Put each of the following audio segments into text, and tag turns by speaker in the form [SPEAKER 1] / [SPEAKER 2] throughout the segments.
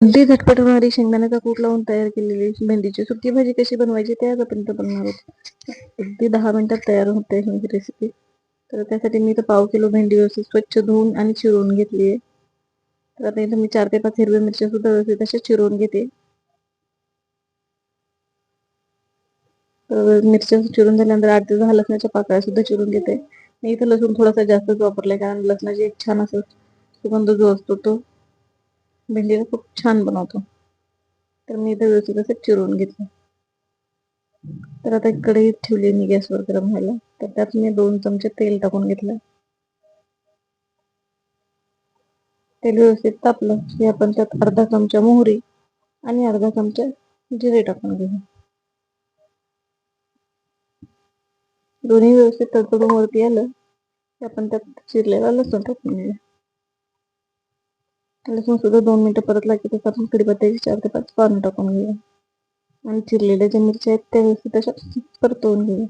[SPEAKER 1] अगदी झटपट होणारी शेंगदाण्याचा कूट लावून तयार केलेली भेंडीची सुकी भाजी कशी बनवायची ते आजपर्यंत बनणार आहोत. अगदी 10 मिनिटात तयार होते ही रेसिपी. तर त्यासाठी मी इथं पाव किलो भेंडी व्यवस्थित स्वच्छ धुवून आणि चिरून घेतली आहे. तर आता इथं मी 4 ते 5 हिरव्या मिरच्या सुद्धा व्यवस्थित अशा चिरून घेते. तर मिरच्या चिरून झाल्यानंतर 8 ते 10 लसणाच्या पाकळ्या सुद्धा चिरून घेते. मी इथं लसूण थोडासा जास्तच वापरलाय कारण लसणाची एक छान असं सुगंध जो असतो तो भेंडीला खूप छान बनवतो. तर मी इथे व्यवस्थित असं चिरून घेतलं. तर आता एक कढई ठेवली मी गॅसवर गरम व्हायला. तर त्यात मी 2 चमचे तेल टाकून घेतलं. तेल व्यवस्थित तापलं की आपण त्यात अर्धा चमचा मोहरी आणि अर्धा चमचा जिरे टाकून घेऊ. दोन्ही व्यवस्थित तडतडून वरती आलं की आपण त्यात चिरलेला लसूण टाकून घेऊया. लसूण सुद्धा 2 मिनिटं परतला की त्यात आपण कढीपत्त्याची 4 ते 5 पानं टाकून घेऊया. आणि चिरलेल्या ज्या मिरच्या आहेत त्या व्यवस्थित अशा परतवून घेऊया.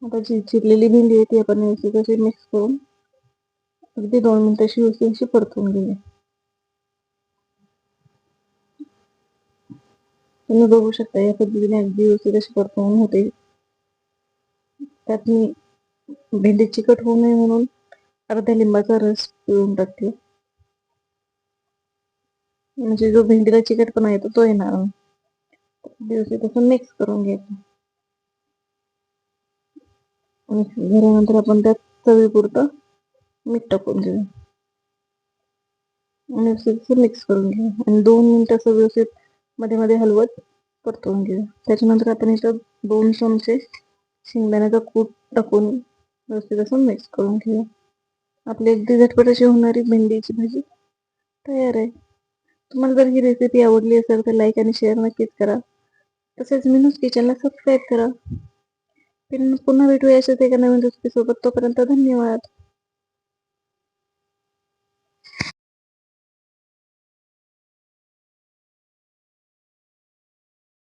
[SPEAKER 1] आता जी चिरलेली भेंडी आहे ती आपण व्यवस्थित अशी मिक्स करून अगदी 2 मिनिटं अशी परतवून घेऊया. तुम्ही बघू शकता या पद्धतीने अगदी व्यवस्थित अशी परतवून होते. त्यात मी भेंडी चिकट होऊ नये म्हणून अर्ध्या लिंबाचा रस पिळून टाकते. म्हणजे जो भेंडीला चिकटपणा येतो तो येणार नाही. व्यवस्थित असं मिक्स करून घ्यायचं. मिक्स झाल्यानंतर आपण त्यात चवीपुरतं मीठ टाकून घेऊ आणि व्यवस्थित मिक्स करून घेऊ आणि 2 मिनिटं असं व्यवस्थित मध्ये मध्ये हलवत परतवून घेऊ. त्याच्यानंतर आपण याच्यात 2 चमचे शेंगदाण्याचा कूट टाकून व्यवस्थित असं मिक्स करून घेऊ. आपली अगदी झटपट अशी होणारी भेंडीची भाजी तयार आहे. तुम्हाला जर ही रेसिपी आवडली असेल तर लाईक आणि शेअर नक्कीच करा. तसेच मीनूज किचनला सबस्क्राईब करा. पुन्हा भेटूया अशाच एका नवीन रेसिपी सोबत. तोपर्यंत धन्यवाद.